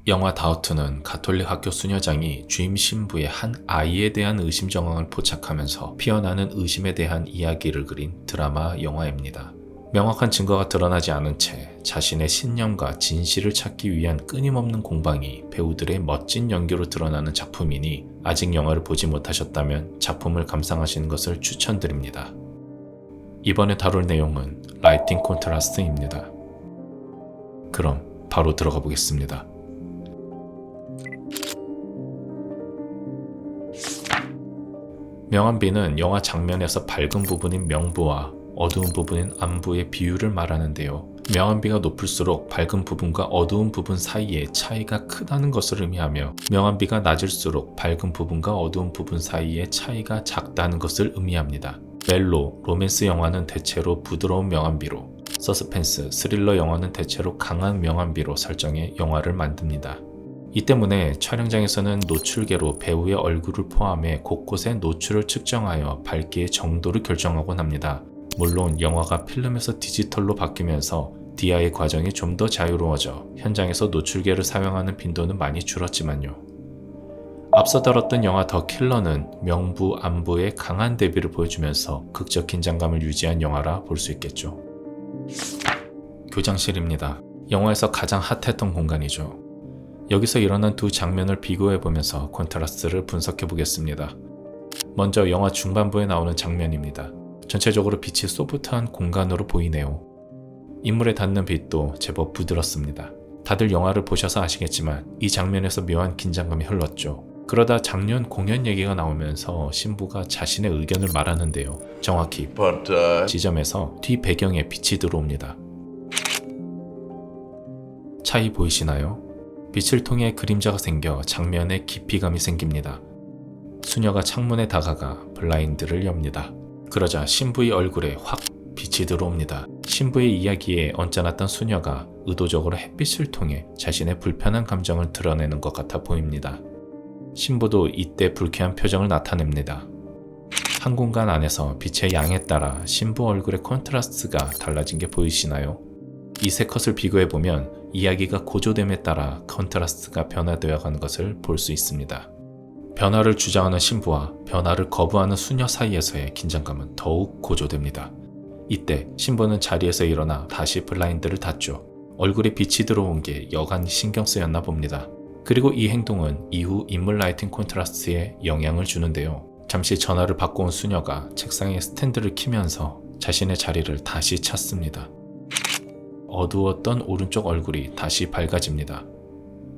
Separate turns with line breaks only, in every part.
영화 다우트는 가톨릭 학교 수녀장이 주임 신부의 한 아이에 대한 의심 정황을 포착하면서 피어나는 의심에 대한 이야기를 그린 드라마 영화입니다. 명확한 증거가 드러나지 않은 채 자신의 신념과 진실을 찾기 위한 끊임없는 공방이 배우들의 멋진 연기로 드러나는 작품이니 아직 영화를 보지 못하셨다면 작품을 감상하시는 것을 추천드립니다. 이번에 다룰 내용은 라이팅 콘트라스트입니다. 그럼 바로 들어가 보겠습니다. 명암비는 영화 장면에서 밝은 부분인 명부와 어두운 부분인 암부의 비율을 말하는데요. 명암비가 높을수록 밝은 부분과 어두운 부분 사이의 차이가 크다는 것을 의미하며 명암비가 낮을수록 밝은 부분과 어두운 부분 사이의 차이가 작다는 것을 의미합니다. 멜로, 로맨스 영화는 대체로 부드러운 명암비로, 서스펜스, 스릴러 영화는 대체로 강한 명암비로 설정해 영화를 만듭니다. 이 때문에 촬영장에서는 노출계로 배우의 얼굴을 포함해 곳곳의 노출을 측정하여 밝기의 정도를 결정하곤 합니다. 물론 영화가 필름에서 디지털로 바뀌면서 DI 과정이 좀 더 자유로워져 현장에서 노출계를 사용하는 빈도는 많이 줄었지만요. 앞서 다뤘던 영화 더 킬러는 명부, 암부의 강한 대비를 보여주면서 극적 긴장감을 유지한 영화라 볼 수 있겠죠. 교장실입니다. 영화에서 가장 핫했던 공간이죠. 여기서 일어난 두 장면을 비교해보면서 콘트라스트를 분석해보겠습니다. 먼저 영화 중반부에 나오는 장면입니다. 전체적으로 빛이 소프트한 공간으로 보이네요. 인물에 닿는 빛도 제법 부드럽습니다. 다들 영화를 보셔서 아시겠지만 이 장면에서 묘한 긴장감이 흘렀죠. 그러다 작년 공연 얘기가 나오면서 신부가 자신의 의견을 말하는데요. 정확히 지점에서 뒤 배경에 빛이 들어옵니다. 차이 보이시나요? 빛을 통해 그림자가 생겨 장면에 깊이감이 생깁니다. 수녀가 창문에 다가가 블라인드를 엽니다. 그러자 신부의 얼굴에 확 빛이 들어옵니다. 신부의 이야기에 얹어놨던 수녀가 의도적으로 햇빛을 통해 자신의 불편한 감정을 드러내는 것 같아 보입니다. 신부도 이때 불쾌한 표정을 나타냅니다. 한 공간 안에서 빛의 양에 따라 신부 얼굴의 컨트라스트가 달라진 게 보이시나요? 이 세 컷을 비교해보면 이야기가 고조됨에 따라 컨트라스트가 변화되어 가는 것을 볼 수 있습니다. 변화를 주장하는 신부와 변화를 거부하는 수녀 사이에서의 긴장감은 더욱 고조됩니다. 이때 신부는 자리에서 일어나 다시 블라인드를 닫죠. 얼굴에 빛이 들어온 게 여간 신경 쓰였나 봅니다. 그리고 이 행동은 이후 인물 라이팅 콘트라스트에 영향을 주는데요. 잠시 전화를 받고 온 수녀가 책상에 스탠드를 키면서 자신의 자리를 다시 찾습니다. 어두웠던 오른쪽 얼굴이 다시 밝아집니다.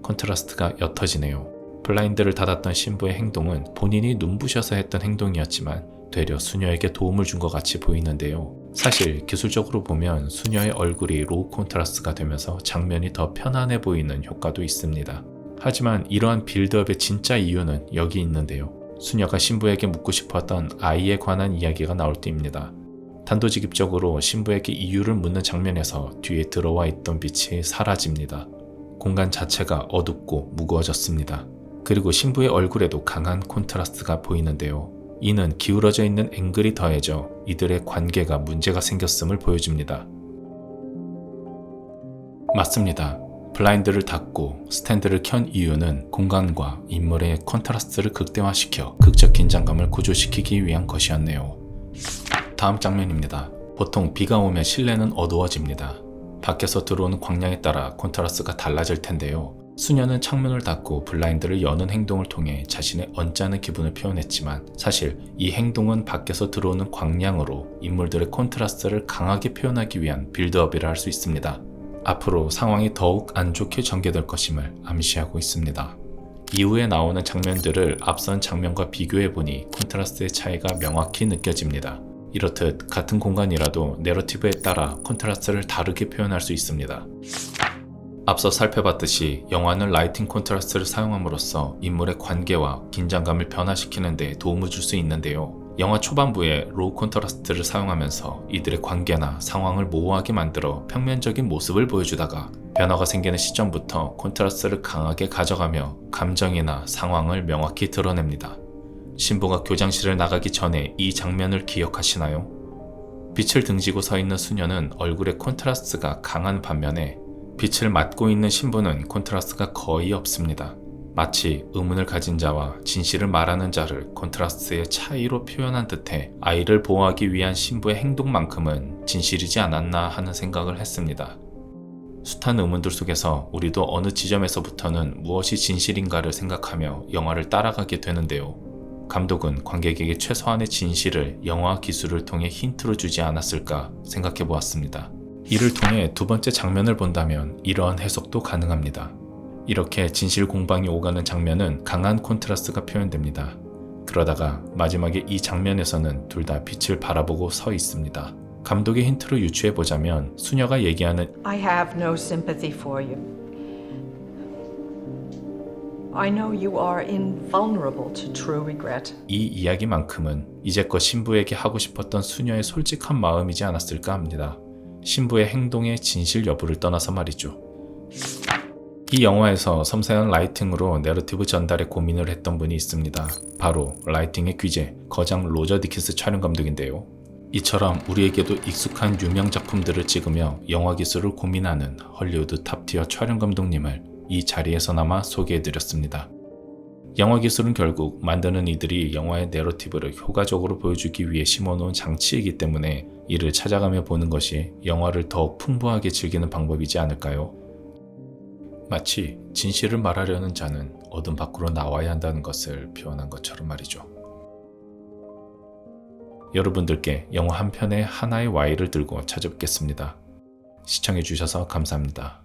컨트라스트가 옅어지네요. 블라인드를 닫았던 신부의 행동은 본인이 눈부셔서 했던 행동이었지만 되려 수녀에게 도움을 준 것 같이 보이는데요. 사실 기술적으로 보면 수녀의 얼굴이 로우 콘트라스트가 되면서 장면이 더 편안해 보이는 효과도 있습니다. 하지만 이러한 빌드업의 진짜 이유는 여기 있는데요. 수녀가 신부에게 묻고 싶었던 아이에 관한 이야기가 나올 때입니다. 단도직입적으로 신부에게 이유를 묻는 장면에서 뒤에 들어와 있던 빛이 사라집니다. 공간 자체가 어둡고 무거워졌습니다. 그리고 신부의 얼굴에도 강한 콘트라스트가 보이는데요. 이는 기울어져 있는 앵글이 더해져 이들의 관계가 문제가 생겼음을 보여줍니다. 맞습니다. 블라인드를 닫고 스탠드를 켠 이유는 공간과 인물의 컨트라스트를 극대화시켜 극적 긴장감을 고조시키기 위한 것이었네요. 다음 장면입니다. 보통 비가 오면 실내는 어두워집니다. 밖에서 들어오는 광량에 따라 콘트라스트가 달라질 텐데요. 수녀는 창문을 닫고 블라인드를 여는 행동을 통해 자신의 언짢은 기분을 표현했지만 사실 이 행동은 밖에서 들어오는 광량으로 인물들의 콘트라스트를 강하게 표현하기 위한 빌드업이라 할 수 있습니다. 앞으로 상황이 더욱 안 좋게 전개될 것임을 암시하고 있습니다. 이후에 나오는 장면들을 앞선 장면과 비교해보니 콘트라스트의 차이가 명확히 느껴집니다. 이렇듯 같은 공간이라도 내러티브에 따라 콘트라스트를 다르게 표현할 수 있습니다. 앞서 살펴봤듯이 영화는 라이팅 콘트라스트를 사용함으로써 인물의 관계와 긴장감을 변화시키는 데 도움을 줄 수 있는데요. 영화 초반부에 로우 콘트라스트를 사용하면서 이들의 관계나 상황을 모호하게 만들어 평면적인 모습을 보여주다가 변화가 생기는 시점부터 콘트라스트를 강하게 가져가며 감정이나 상황을 명확히 드러냅니다. 신부가 교장실을 나가기 전에 이 장면을 기억하시나요? 빛을 등지고 서 있는 수녀는 얼굴의 콘트라스트가 강한 반면에 빛을 맞고 있는 신부는 콘트라스트가 거의 없습니다. 마치 의문을 가진 자와 진실을 말하는 자를 콘트라스트의 차이로 표현한 듯해 아이를 보호하기 위한 신부의 행동만큼은 진실이지 않았나 하는 생각을 했습니다. 숱한 의문들 속에서 우리도 어느 지점에서부터는 무엇이 진실인가를 생각하며 영화를 따라가게 되는데요. 감독은 관객에게 최소한의 진실을 영화 기술을 통해 힌트로 주지 않았을까 생각해 보았습니다. 이를 통해 두 번째 장면을 본다면 이러한 해석도 가능합니다. 이렇게 진실 공방이 오가는 장면은 강한 콘트라스트가 표현됩니다. 그러다가 마지막에 이 장면에서는 둘 다 빛을 바라보고 서 있습니다. 감독의 힌트로 유추해보자면 수녀가 얘기하는
I have no sympathy for you. I know you are invulnerable to true regret.
이 이야기만큼은 이제껏 신부에게 하고 싶었던 수녀의 솔직한 마음이지 않았을까 합니다. 신부의 행동의 진실 여부를 떠나서 말이죠. 이 영화에서 섬세한 라이팅으로 내러티브 전달에 고민을 했던 분이 있습니다. 바로 라이팅의 귀재, 거장 로저 디킨스 촬영 감독인데요. 이처럼 우리에게도 익숙한 유명 작품들을 찍으며 영화 기술을 고민하는 헐리우드 탑티어 촬영 감독님을 이 자리에서나마 소개해드렸습니다. 영화 기술은 결국 만드는 이들이 영화의 내러티브를 효과적으로 보여주기 위해 심어놓은 장치이기 때문에 이를 찾아가며 보는 것이 영화를 더욱 풍부하게 즐기는 방법이지 않을까요? 마치 진실을 말하려는 자는 어둠 밖으로 나와야 한다는 것을 표현한 것처럼 말이죠. 여러분들께 영화 한 편에 하나의 Y를 들고 찾아뵙겠습니다. 시청해주셔서 감사합니다.